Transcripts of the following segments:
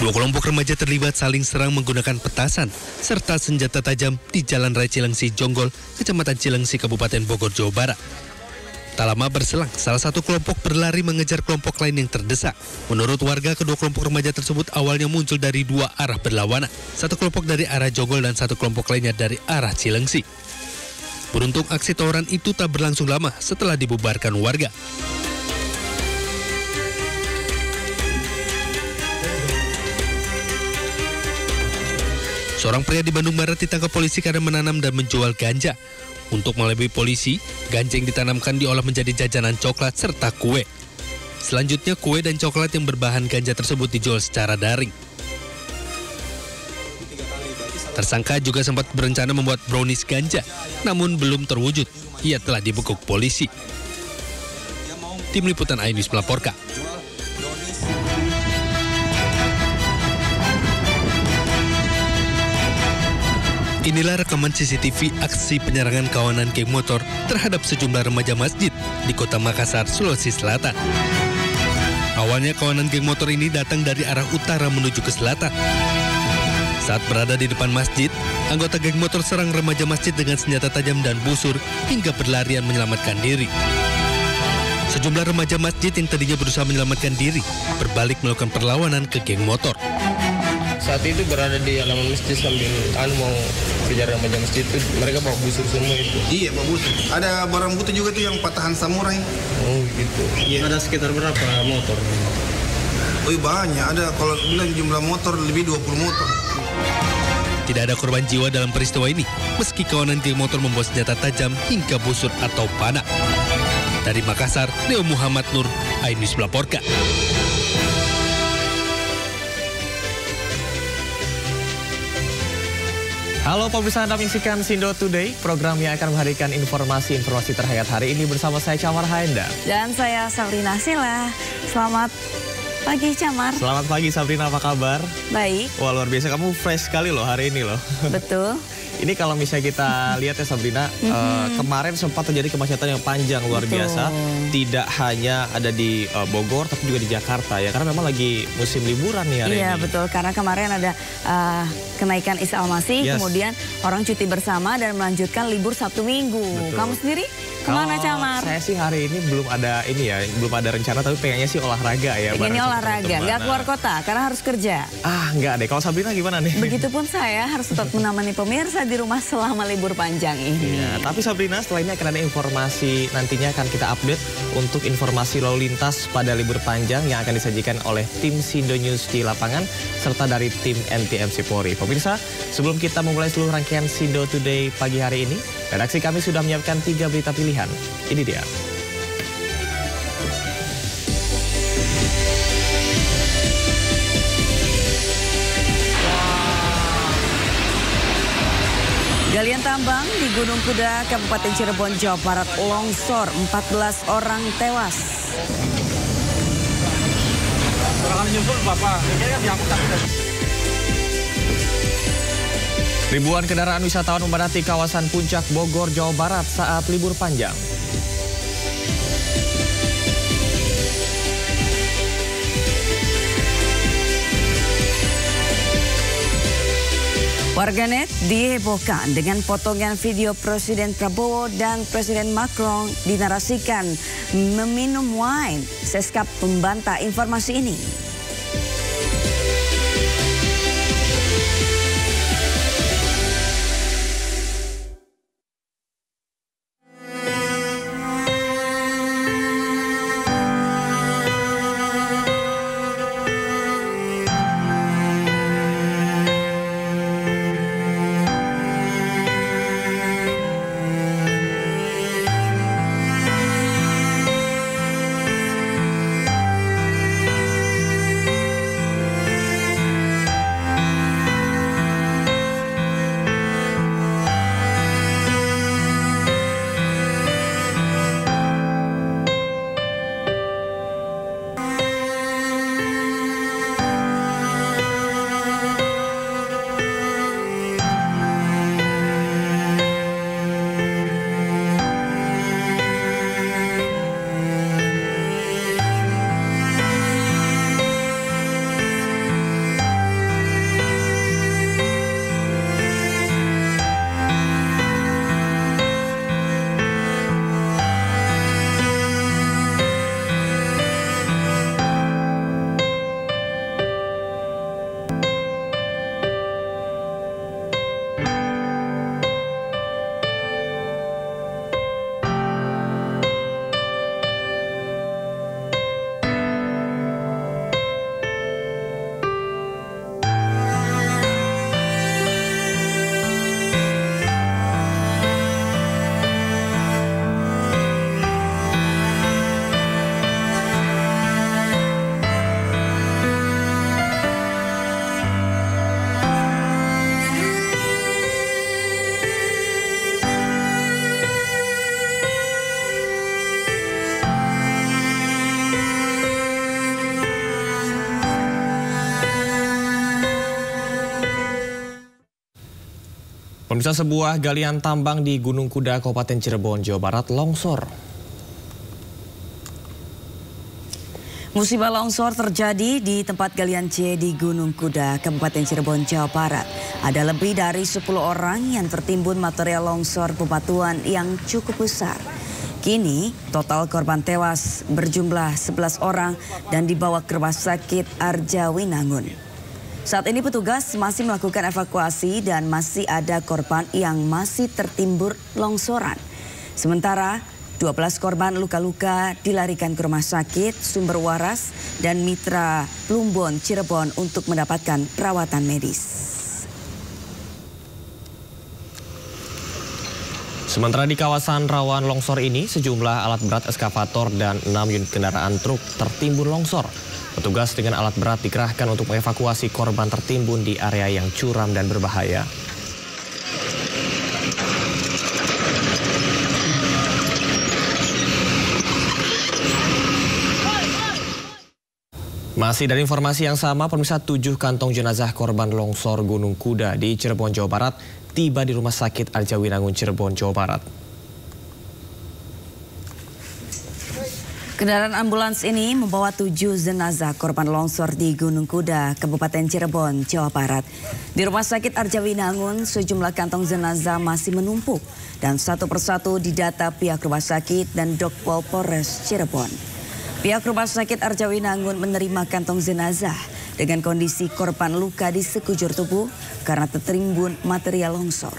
Dua kelompok remaja terlibat saling serang menggunakan petasan serta senjata tajam di Jalan Raya Cilengsi Jonggol, Kecamatan Cilengsi, Kabupaten Bogor, Jawa Barat. Tak lama berselang, salah satu kelompok berlari mengejar kelompok lain yang terdesak. Menurut warga, kedua kelompok remaja tersebut awalnya muncul dari dua arah berlawanan. Satu kelompok dari arah Jonggol dan satu kelompok lainnya dari arah Cilengsi. Beruntung aksi tawuran itu tak berlangsung lama setelah dibubarkan warga. Seorang pria di Bandung Barat ditangkap polisi karena menanam dan menjual ganja. Untuk melebih polisi, ganja yang ditanamkan diolah menjadi jajanan coklat serta kue. Selanjutnya, kue dan coklat yang berbahan ganja tersebut dijual secara daring. Tersangka juga sempat berencana membuat brownies ganja, namun belum terwujud. Ia telah dibekuk polisi. Tim Liputan iNews melaporkan. Inilah rekaman CCTV aksi penyerangan kawanan geng motor terhadap sejumlah remaja masjid di Kota Makassar, Sulawesi Selatan. Awalnya kawanan geng motor ini datang dari arah utara menuju ke selatan. Saat berada di depan masjid, anggota geng motor serang remaja masjid dengan senjata tajam dan busur hingga berlarian menyelamatkan diri. Sejumlah remaja masjid yang tadinya berusaha menyelamatkan diri berbalik melakukan perlawanan ke geng motor. Saat itu berada di halaman masjid sambil mau kejar remaja masjid itu, mereka bawa busur semua itu. Iya, bawa busur. Ada barang bukti juga tuh yang patahan samurai. Oh gitu. Iya. Ada sekitar berapa motor? Oh banyak, ada kalau bilang jumlah motor lebih 20 motor. Tidak ada korban jiwa dalam peristiwa ini, meski kawanan geng motor membawa senjata tajam hingga busur atau panah. Dari Makassar, Leo Muhammad Nur, iNews melaporkan. Halo pemirsa, Anda menyaksikan Sindo Today, program yang akan menghadirkan informasi-informasi terhangat hari ini bersama saya Camar Haenda. Dan saya Sabrina Sila. Selamat pagi Camar. Selamat pagi Sabrina, apa kabar? Baik. Wah luar biasa, kamu fresh sekali loh hari ini loh. Betul. Ini kalau misalnya kita lihat ya Sabrina, kemarin sempat terjadi kemacetan yang panjang luar biasa. Tidak hanya ada di Bogor, tapi juga di Jakarta ya. Karena memang lagi musim liburan nih hari ini. Iya betul, karena kemarin ada kenaikan Isa Al-Masih, kemudian orang cuti bersama dan melanjutkan libur Sabtu Minggu. Betul. Kamu sendiri kemana Camar? Saya sih hari ini belum ada belum ada rencana, tapi pengennya sih olahraga ya. Pengennya olahraga, nggak keluar kota karena harus kerja. Nggak deh. Kalau Sabrina gimana nih? Begitupun saya harus tetap menemani pemirsa di rumah selama libur panjang ini. Ya, tapi Sabrina, setelah ini akan ada informasi, nantinya akan kita update untuk informasi lalu lintas pada libur panjang yang akan disajikan oleh tim Sindo News di lapangan serta dari tim NTMC Polri. Pemirsa, sebelum kita memulai seluruh rangkaian Sindo Today pagi hari ini, redaksi kami sudah menyiapkan 3 berita pilihan. Ini dia. Galian tambang di Gunung Kuda, Kabupaten Cirebon, Jawa Barat longsor, 14 orang tewas. Ribuan kendaraan wisatawan memadati kawasan Puncak Bogor, Jawa Barat saat libur panjang. Warganet dihebohkan dengan potongan video Presiden Prabowo dan Presiden Macron dinarasikan meminum wine. Seskap membantah informasi ini. Pemirsa, sebuah galian tambang di Gunung Kuda, Kabupaten Cirebon, Jawa Barat longsor. Musibah longsor terjadi di tempat galian C di Gunung Kuda, Kabupaten Cirebon, Jawa Barat. Ada lebih dari 10 orang yang tertimbun material longsor bebatuan yang cukup besar. Kini total korban tewas berjumlah 11 orang dan dibawa ke Rumah Sakit Arjawinangun. Saat ini petugas masih melakukan evakuasi dan masih ada korban yang masih tertimbun longsoran. Sementara 12 korban luka-luka dilarikan ke Rumah Sakit Sumber Waras dan Mitra Plumbon Cirebon untuk mendapatkan perawatan medis. Sementara di kawasan rawan longsor ini, sejumlah alat berat eskavator dan 6 unit kendaraan truk tertimbun longsor. Petugas dengan alat berat dikerahkan untuk mengevakuasi korban tertimbun di area yang curam dan berbahaya. Masih dari informasi yang sama, pemirsa, 7 kantong jenazah korban longsor Gunung Kuda di Cirebon, Jawa Barat tiba di Rumah Sakit Arjawinangun, Cirebon, Jawa Barat. Kendaraan ambulans ini membawa 7 jenazah korban longsor di Gunung Kuda, Kabupaten Cirebon, Jawa Barat. Di Rumah Sakit Arjawinangun, sejumlah kantong jenazah masih menumpuk dan satu persatu didata pihak rumah sakit dan Dokpol Polres Cirebon. Pihak Rumah Sakit Arjawinangun menerima kantong jenazah dengan kondisi korban luka di sekujur tubuh karena tertimbun material longsor.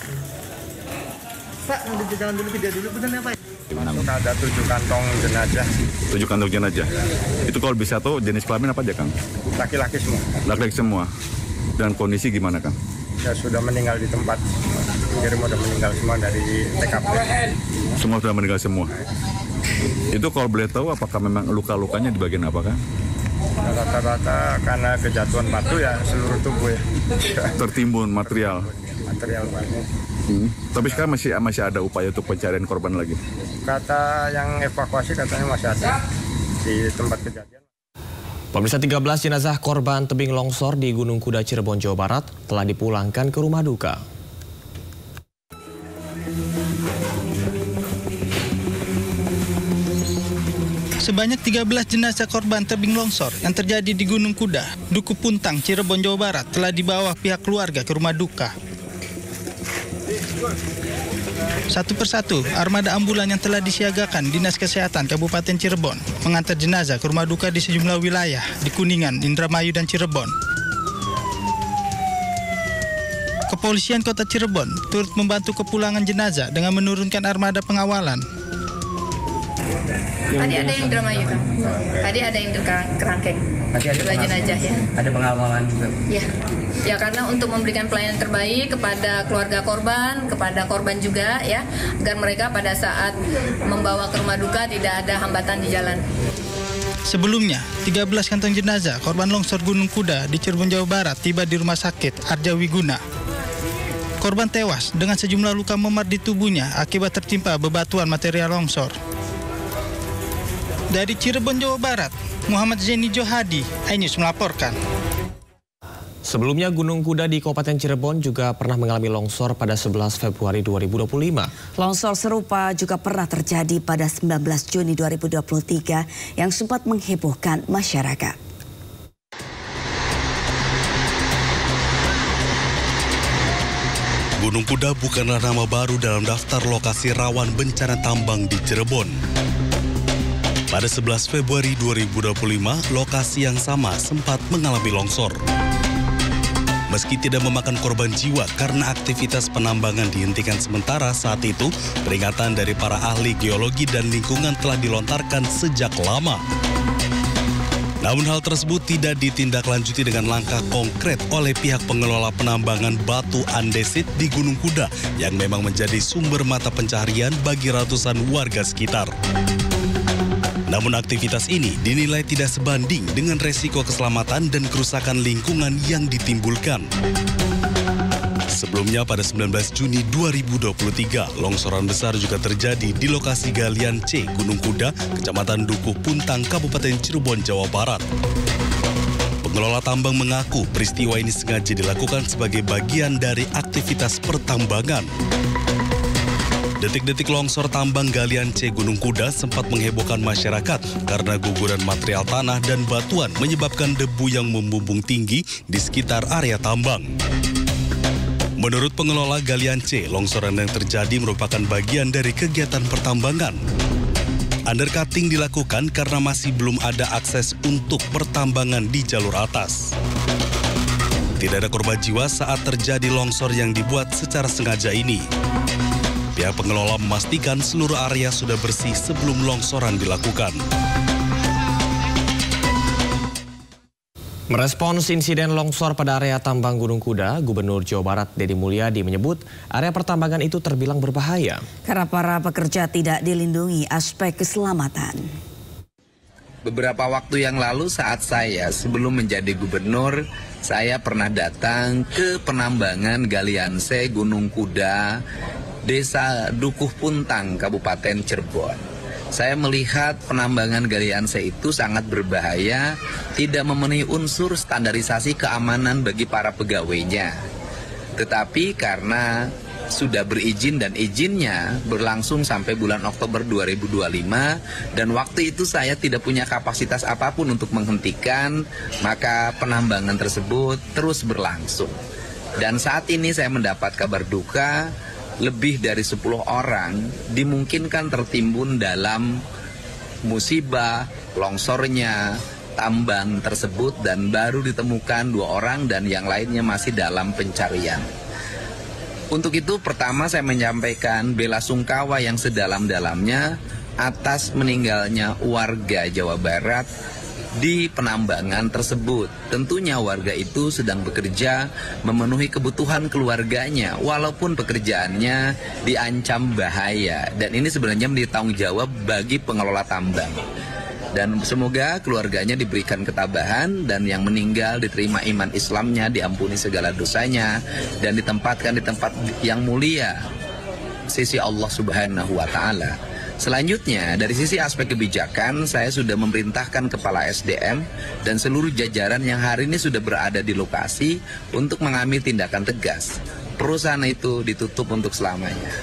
Pak, jalan dulu video dulu, benar Pak? Ada 7 kantong jenazah. 7 kantong jenazah. Itu kalau bisa tuh jenis kelamin apa aja, Kang? Laki-laki semua. Laki-laki semua. Dan kondisi gimana, Kang? Ya sudah meninggal di tempat. Kirim udah meninggal semua dari TKP. Semua sudah meninggal semua. Itu kalau boleh tahu apakah memang luka-lukanya di bagian apa, Kang? Rata-rata karena kejatuhan batu ya seluruh tubuh ya. Tertimbun material. Material batu. Tapi sekarang masih ada upaya untuk pencarian korban lagi. Kata yang evakuasi katanya masih ada di tempat kejadian. Pemirsa, 13 jenazah korban tebing longsor di Gunung Kuda, Cirebon, Jawa Barat telah dipulangkan ke rumah duka. Sebanyak 13 jenazah korban tebing longsor yang terjadi di Gunung Kuda, Duku Puntang, Cirebon, Jawa Barat telah dibawa pihak keluarga ke rumah duka. Satu persatu, armada ambulan yang telah disiagakan Dinas Kesehatan Kabupaten Cirebon mengantar jenazah ke rumah duka di sejumlah wilayah di Kuningan, Indramayu, dan Cirebon. Kepolisian Kota Cirebon turut membantu kepulangan jenazah dengan menurunkan armada pengawalan. Tadi ada yang Indramayu, Kang. Tadi ada yang Kerangkeng. Tadi ada jenazah ya. Ada pengawalan juga. Ya. Ya, karena untuk memberikan pelayanan terbaik kepada keluarga korban, kepada korban juga ya, agar mereka pada saat membawa ke rumah duka tidak ada hambatan di jalan. Sebelumnya, 13 kantong jenazah korban longsor Gunung Kuda di Cirebon, Jawa Barat tiba di Rumah Sakit Arjawiguna. Korban tewas dengan sejumlah luka memar di tubuhnya akibat tertimpa bebatuan material longsor. Dari Cirebon, Jawa Barat, Muhammad Zaini Johadi, iNews melaporkan. Sebelumnya, Gunung Kuda di Kabupaten Cirebon juga pernah mengalami longsor pada 11 Februari 2025. Longsor serupa juga pernah terjadi pada 19 Juni 2023 yang sempat menghebohkan masyarakat. Gunung Kuda bukanlah nama baru dalam daftar lokasi rawan bencana tambang di Cirebon. Pada 11 Februari 2025, lokasi yang sama sempat mengalami longsor. Meski tidak memakan korban jiwa karena aktivitas penambangan dihentikan sementara saat itu, peringatan dari para ahli geologi dan lingkungan telah dilontarkan sejak lama. Namun hal tersebut tidak ditindaklanjuti dengan langkah konkret oleh pihak pengelola penambangan batu andesit di Gunung Kuda yang memang menjadi sumber mata pencaharian bagi ratusan warga sekitar. Namun aktivitas ini dinilai tidak sebanding dengan resiko keselamatan dan kerusakan lingkungan yang ditimbulkan. Sebelumnya pada 19 Juni 2023, longsoran besar juga terjadi di lokasi galian C Gunung Kuda, Kecamatan Duku Puntang, Kabupaten Cirebon, Jawa Barat. Pengelola tambang mengaku peristiwa ini sengaja dilakukan sebagai bagian dari aktivitas pertambangan. Detik-detik longsor tambang galian C Gunung Kuda sempat menghebohkan masyarakat karena guguran material tanah dan batuan menyebabkan debu yang membumbung tinggi di sekitar area tambang. Menurut pengelola galian C, longsoran yang terjadi merupakan bagian dari kegiatan pertambangan. Undercutting dilakukan karena masih belum ada akses untuk pertambangan di jalur atas. Tidak ada korban jiwa saat terjadi longsor yang dibuat secara sengaja ini. Pihak pengelola memastikan seluruh area sudah bersih sebelum longsoran dilakukan. Merespons insiden longsor pada area tambang Gunung Kuda, Gubernur Jawa Barat Deddy Mulyadi menyebut area pertambangan itu terbilang berbahaya. Karena para pekerja tidak dilindungi aspek keselamatan. Beberapa waktu yang lalu saat saya sebelum menjadi gubernur, saya pernah datang ke penambangan galian C Gunung Kuda, Desa Dukuh Puntang, Kabupaten Cirebon. Saya melihat penambangan galian C itu sangat berbahaya, tidak memenuhi unsur standarisasi keamanan bagi para pegawainya. Tetapi karena sudah berizin dan izinnya berlangsung sampai bulan Oktober 2025 dan waktu itu saya tidak punya kapasitas apapun untuk menghentikan, maka penambangan tersebut terus berlangsung. Dan saat ini saya mendapat kabar duka, lebih dari 10 orang dimungkinkan tertimbun dalam musibah longsornya tambang tersebut dan baru ditemukan 2 orang dan yang lainnya masih dalam pencarian. Untuk itu pertama saya menyampaikan bela sungkawa yang sedalam-dalamnya atas meninggalnya warga Jawa Barat di penambangan tersebut. Tentunya warga itu sedang bekerja memenuhi kebutuhan keluarganya walaupun pekerjaannya diancam bahaya, dan ini sebenarnya menjadi tanggung jawab bagi pengelola tambang. Dan semoga keluarganya diberikan ketabahan dan yang meninggal diterima iman Islamnya, diampuni segala dosanya dan ditempatkan di tempat yang mulia sisi Allah Subhanahu wa Ta'ala. Selanjutnya, dari sisi aspek kebijakan, saya sudah memerintahkan Kepala SDM dan seluruh jajaran yang hari ini sudah berada di lokasi untuk mengambil tindakan tegas. Perusahaan itu ditutup untuk selamanya.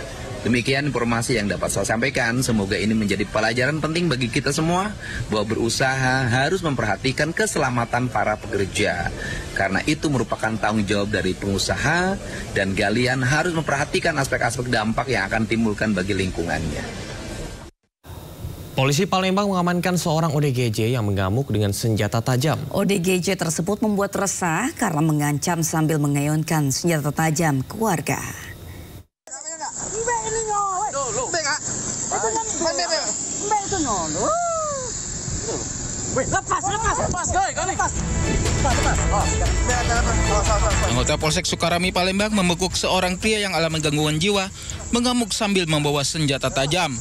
Demikian informasi yang dapat saya sampaikan. Semoga ini menjadi pelajaran penting bagi kita semua bahwa berusaha harus memperhatikan keselamatan para pekerja. Karena itu merupakan tanggung jawab dari pengusaha dan galian harus memperhatikan aspek-aspek dampak yang akan timbulkan bagi lingkungannya. Polisi Palembang mengamankan seorang ODGJ yang mengamuk dengan senjata tajam. ODGJ tersebut membuat resah karena mengancam sambil mengayunkan senjata tajam ke warga. Anggota Polsek Sukarami Palembang membekuk seorang pria yang alami gangguan jiwa mengamuk sambil membawa senjata tajam.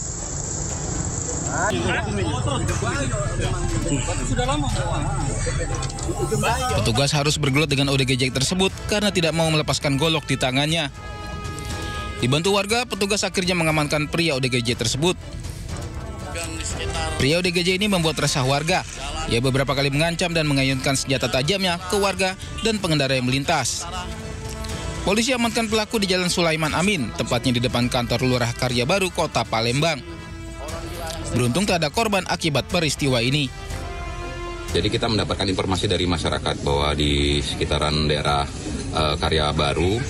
Petugas harus bergelut dengan ODGJ tersebut karena tidak mau melepaskan golok di tangannya. Dibantu warga, petugas akhirnya mengamankan pria ODGJ tersebut. Pria ODGJ ini membuat resah warga. Ia beberapa kali mengancam dan mengayunkan senjata tajamnya ke warga dan pengendara yang melintas. Polisi amankan pelaku di Jalan Sulaiman Amin, tepatnya di depan kantor Lurah Karya Baru, Kota Palembang. Beruntung tak ada korban akibat peristiwa ini. Jadi kita mendapatkan informasi dari masyarakat bahwa di sekitaran daerah Karya Baru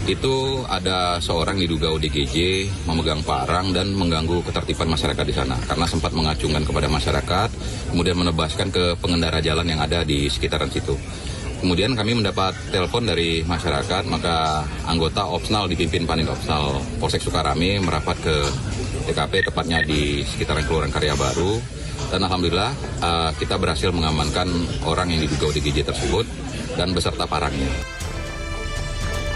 itu ada seorang diduga ODGJ memegang parang dan mengganggu ketertiban masyarakat di sana karena sempat mengacungkan kepada masyarakat, kemudian menebaskan ke pengendara jalan yang ada di sekitaran situ. Kemudian kami mendapat telepon dari masyarakat, maka anggota Opsnal dipimpin Panit Opsnal Polsek Sukarami merapat ke TKP tepatnya di sekitaran Kelurahan Karya Baru, dan alhamdulillah kita berhasil mengamankan orang yang diduga ODGJ tersebut dan beserta parangnya.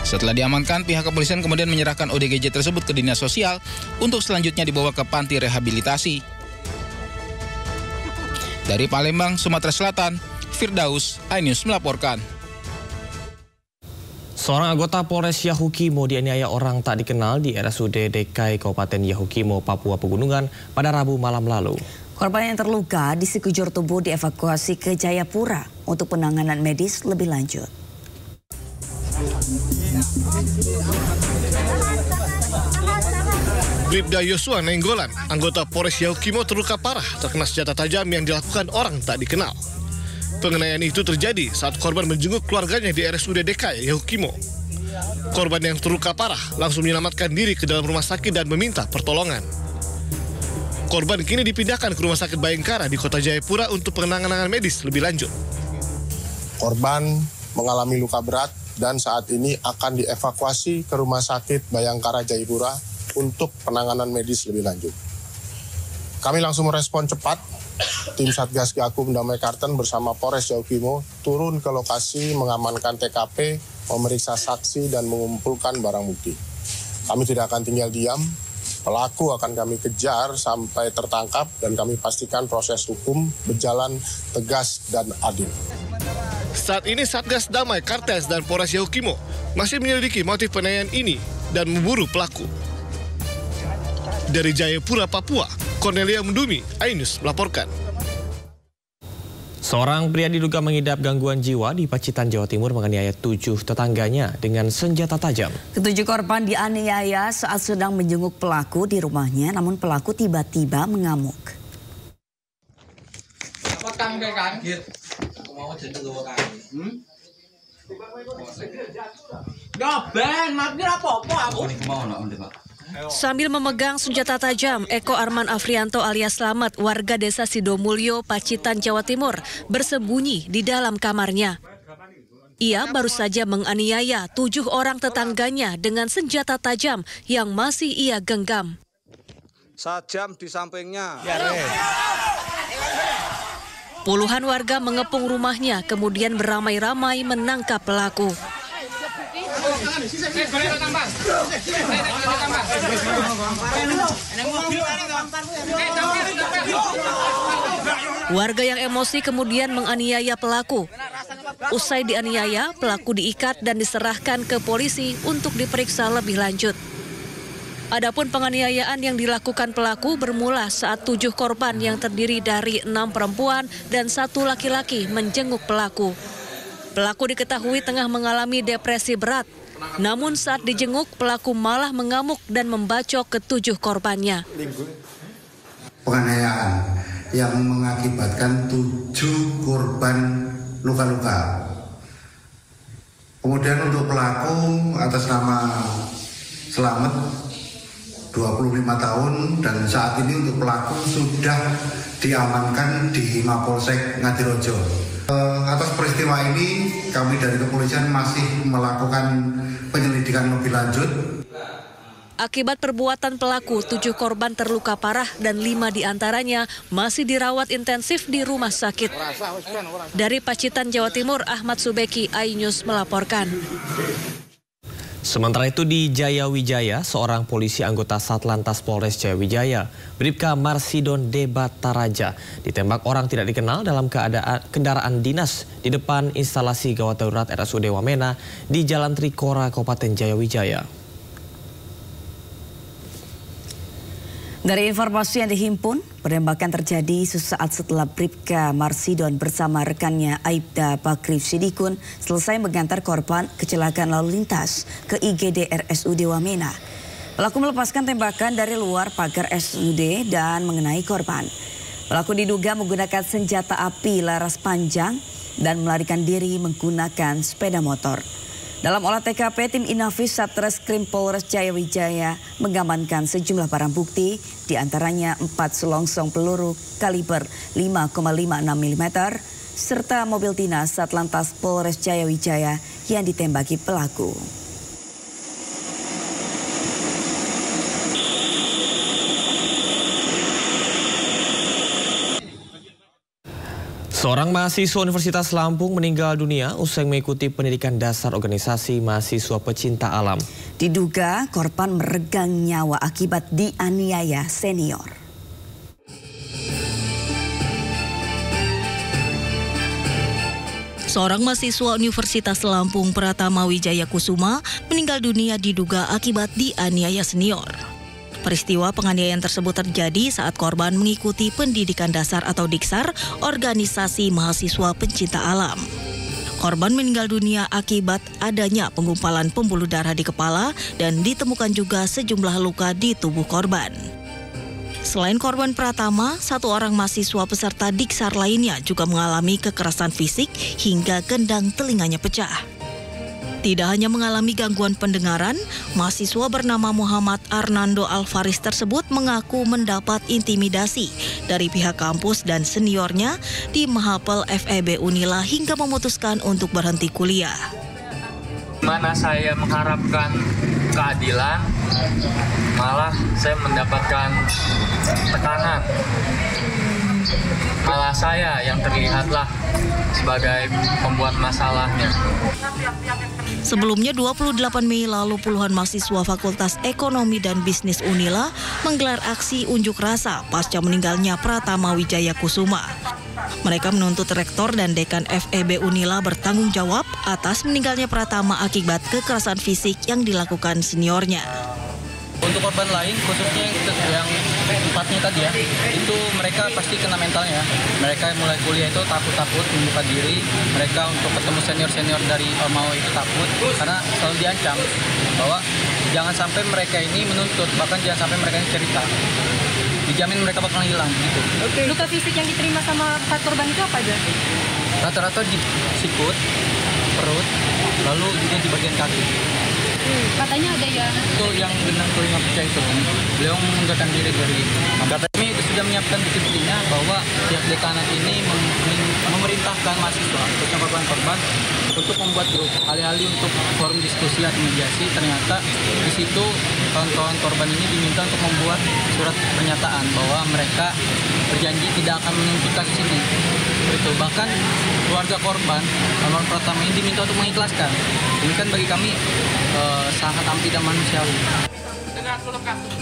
Setelah diamankan, pihak kepolisian kemudian menyerahkan ODGJ tersebut ke Dinas Sosial untuk selanjutnya dibawa ke panti rehabilitasi. Dari Palembang, Sumatera Selatan, Firdaus, iNews melaporkan. Seorang anggota Polres Yahukimo dianiaya orang tak dikenal di RSUD DKI Kabupaten Yahukimo, Papua Pegunungan pada Rabu malam lalu. Korban yang terluka di sekujur tubuh dievakuasi ke Jayapura untuk penanganan medis lebih lanjut. Bribda Yosua Nainggolan, anggota Polres Yahukimo terluka parah terkena senjata tajam yang dilakukan orang tak dikenal. Penganiayaan itu terjadi saat korban menjenguk keluarganya di RSUD DKI Yahukimo. Korban yang terluka parah langsung menyelamatkan diri ke dalam rumah sakit dan meminta pertolongan. Korban kini dipindahkan ke Rumah Sakit Bayangkara di Kota Jayapura untuk penanganan medis lebih lanjut. Korban mengalami luka berat dan saat ini akan dievakuasi ke Rumah Sakit Bayangkara Jayapura untuk penanganan medis lebih lanjut. Kami langsung merespon cepat. Tim Satgas Gakum Damai Karten bersama Polres Yahukimo turun ke lokasi mengamankan TKP, memeriksa saksi dan mengumpulkan barang bukti. Kami tidak akan tinggal diam. Pelaku akan kami kejar sampai tertangkap dan kami pastikan proses hukum berjalan tegas dan adil. Saat ini Satgas Damai Kartes dan Polres Yahukimo masih menyelidiki motif penganiayaan ini dan memburu pelaku. Dari Jayapura, Papua, Cornelia Mendumi, iNews melaporkan. Seorang pria diduga mengidap gangguan jiwa di Pacitan, Jawa Timur menganiaya 7 tetangganya dengan senjata tajam. Ketujuh korban dianiaya saat sedang menjenguk pelaku di rumahnya, namun pelaku tiba-tiba mengamuk. Sambil memegang senjata tajam, Eko Arman Afrianto alias Slamet, warga desa Sidomulyo, Pacitan, Jawa Timur, bersembunyi di dalam kamarnya. Ia baru saja menganiaya 7 orang tetangganya dengan senjata tajam yang masih ia genggam. Sajam di sampingnya. Puluhan warga mengepung rumahnya, kemudian beramai-ramai menangkap pelaku. Warga yang emosi kemudian menganiaya pelaku. Usai dianiaya, pelaku diikat dan diserahkan ke polisi untuk diperiksa lebih lanjut. Adapun penganiayaan yang dilakukan pelaku bermula saat 7 korban yang terdiri dari 6 perempuan dan 1 laki-laki menjenguk pelaku. Pelaku diketahui tengah mengalami depresi berat. Namun saat dijenguk, pelaku malah mengamuk dan membacok ke 7 korbannya. Penganiayaan yang mengakibatkan 7 korban luka-luka. Kemudian untuk pelaku atas nama Slamet, 25 tahun, dan saat ini untuk pelaku sudah diamankan di Mapolsek Ngadirojo. Atas peristiwa ini kami dari kepolisian masih melakukan penyelidikan lebih lanjut. Akibat perbuatan pelaku, 7 korban terluka parah dan 5 diantaranya masih dirawat intensif di rumah sakit. Dari Pacitan, Jawa Timur, Ahmad Subeki, iNews melaporkan. Sementara itu di Jayawijaya, seorang polisi anggota Satlantas Polres Jayawijaya, Bribka Marsidon Debataraja, ditembak orang tidak dikenal dalam keadaan kendaraan dinas di depan instalasi gawat darurat RSUD Wamena di Jalan Trikora, Kabupaten Jayawijaya. Dari informasi yang dihimpun, penembakan terjadi sesaat setelah Bribka Marsidon bersama rekannya Aibda Bakrif Sidikun selesai mengantar korban kecelakaan lalu lintas ke IGD RSUD Wamena. Pelaku melepaskan tembakan dari luar pagar RSUD dan mengenai korban. Pelaku diduga menggunakan senjata api laras panjang dan melarikan diri menggunakan sepeda motor. Dalam olah TKP, tim Inafis Satreskrim Polres Jayawijaya mengamankan sejumlah barang bukti, diantaranya 4 selongsong peluru kaliber 5,56 mm, serta mobil dinas Satlantas Polres Jayawijaya yang ditembaki pelaku. Seorang mahasiswa Universitas Lampung meninggal dunia usai mengikuti pendidikan dasar organisasi mahasiswa pecinta alam. Diduga korban meregang nyawa akibat dianiaya senior. Seorang mahasiswa Universitas Lampung Pratama Wijaya Kusuma meninggal dunia diduga akibat dianiaya senior. Peristiwa penganiayaan tersebut terjadi saat korban mengikuti pendidikan dasar atau Diksar, organisasi mahasiswa pencinta alam. Korban meninggal dunia akibat adanya penggumpalan pembuluh darah di kepala dan ditemukan juga sejumlah luka di tubuh korban. Selain korban Pratama, 1 orang mahasiswa peserta Diksar lainnya juga mengalami kekerasan fisik hingga gendang telinganya pecah. Tidak hanya mengalami gangguan pendengaran, mahasiswa bernama Muhammad Arnando Alvaris tersebut mengaku mendapat intimidasi dari pihak kampus dan seniornya di Mahapel FEB Unila hingga memutuskan untuk berhenti kuliah. Mana saya mengharapkan keadilan, malah saya mendapatkan tekanan. Malah saya yang terlihatlah sebagai pembuat masalahnya. Sebelumnya 28 Mei lalu puluhan mahasiswa Fakultas Ekonomi dan Bisnis Unila menggelar aksi unjuk rasa pasca meninggalnya Pratama Wijaya Kusuma. Mereka menuntut rektor dan dekan FEB Unila bertanggung jawab atas meninggalnya Pratama akibat kekerasan fisik yang dilakukan seniornya. Untuk korban lain, khususnya yang 4-nya tadi ya, itu mereka pasti kena mentalnya. Mereka mulai kuliah itu takut-takut membuka diri. Mereka untuk ketemu senior-senior dari Ormawa itu takut, karena selalu diancam bahwa jangan sampai mereka ini menuntut, bahkan jangan sampai mereka ini cerita. Dijamin mereka bakal hilang gitu. Luka fisik yang diterima sama 4 korban itu apa aja? Rata-rata di sikut, perut, lalu juga di bagian kaki. Katanya ada ya. Itu yang gendang telinga pecah itu. Beliau mengundurkan diri dari kami sudah menyiapkan bukti-buktinya bahwa pihak dekanat ini memerintahkan mahasiswa, khususnya korban-korban, untuk membuat grup alih-alih untuk forum diskusi atau mediasi. Ternyata di situ kawan-kawan korban ini diminta untuk membuat surat pernyataan bahwa mereka berjanji tidak akan menuntut kasus ini. Itu bahkan keluarga korban almarhum Pratama ini diminta untuk mengikhlaskan. Ini kan bagi kami sangat tidak manusiawi.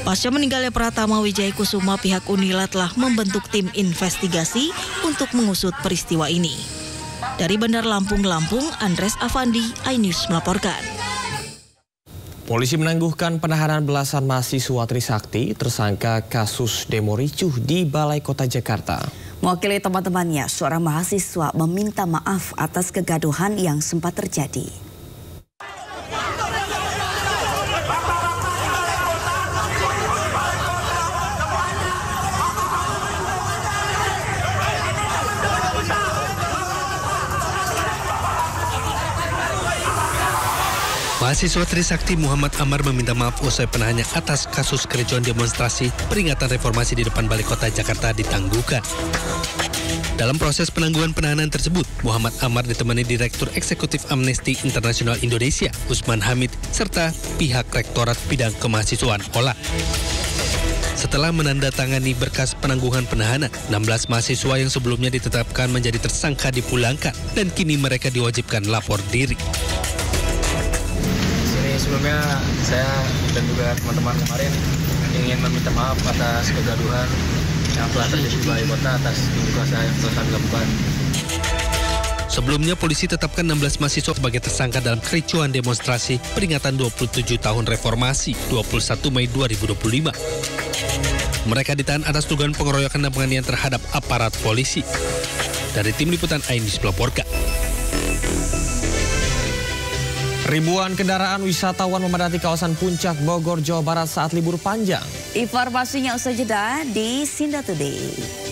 Pasca meninggalnya Pratama Wijaya Kusuma, pihak Unila telah membentuk tim investigasi untuk mengusut peristiwa ini. Dari Bandar Lampung, Andres Afandi, iNews melaporkan. Polisi menangguhkan penahanan belasan mahasiswa Trisakti tersangka kasus demo ricuh di Balai Kota Jakarta. Mewakili teman-temannya, seorang mahasiswa meminta maaf atas kegaduhan yang sempat terjadi. Mahasiswa Trisakti Muhammad Amar meminta maaf usai penahanannya atas kasus kericuan demonstrasi peringatan reformasi di depan Balai Kota Jakarta ditangguhkan. Dalam proses penangguhan penahanan tersebut, Muhammad Amar ditemani Direktur Eksekutif Amnesty Internasional Indonesia, Usman Hamid, serta pihak Rektorat Bidang Kemahasiswaan OLA. Setelah menandatangani berkas penangguhan penahanan, 16 mahasiswa yang sebelumnya ditetapkan menjadi tersangka dipulangkan dan kini mereka diwajibkan lapor diri. Sebelumnya saya dan juga teman-teman kemarin ingin meminta maaf atas kegaduhan yang telah terjadi di Balai Kota atas unjuk rasa yang telah kami lakukan. Sebelumnya polisi tetapkan 16 mahasiswa sebagai tersangka dalam kericuan demonstrasi peringatan 27 tahun reformasi 21 Mei 2025. Mereka ditahan atas dugaan pengeroyokan dan penganiayaan terhadap aparat polisi. Dari tim liputan iNews melaporkan. Ribuan kendaraan wisatawan memadati kawasan Puncak Bogor, Jawa Barat saat libur panjang. Informasinya usai jeda di Sinda Today.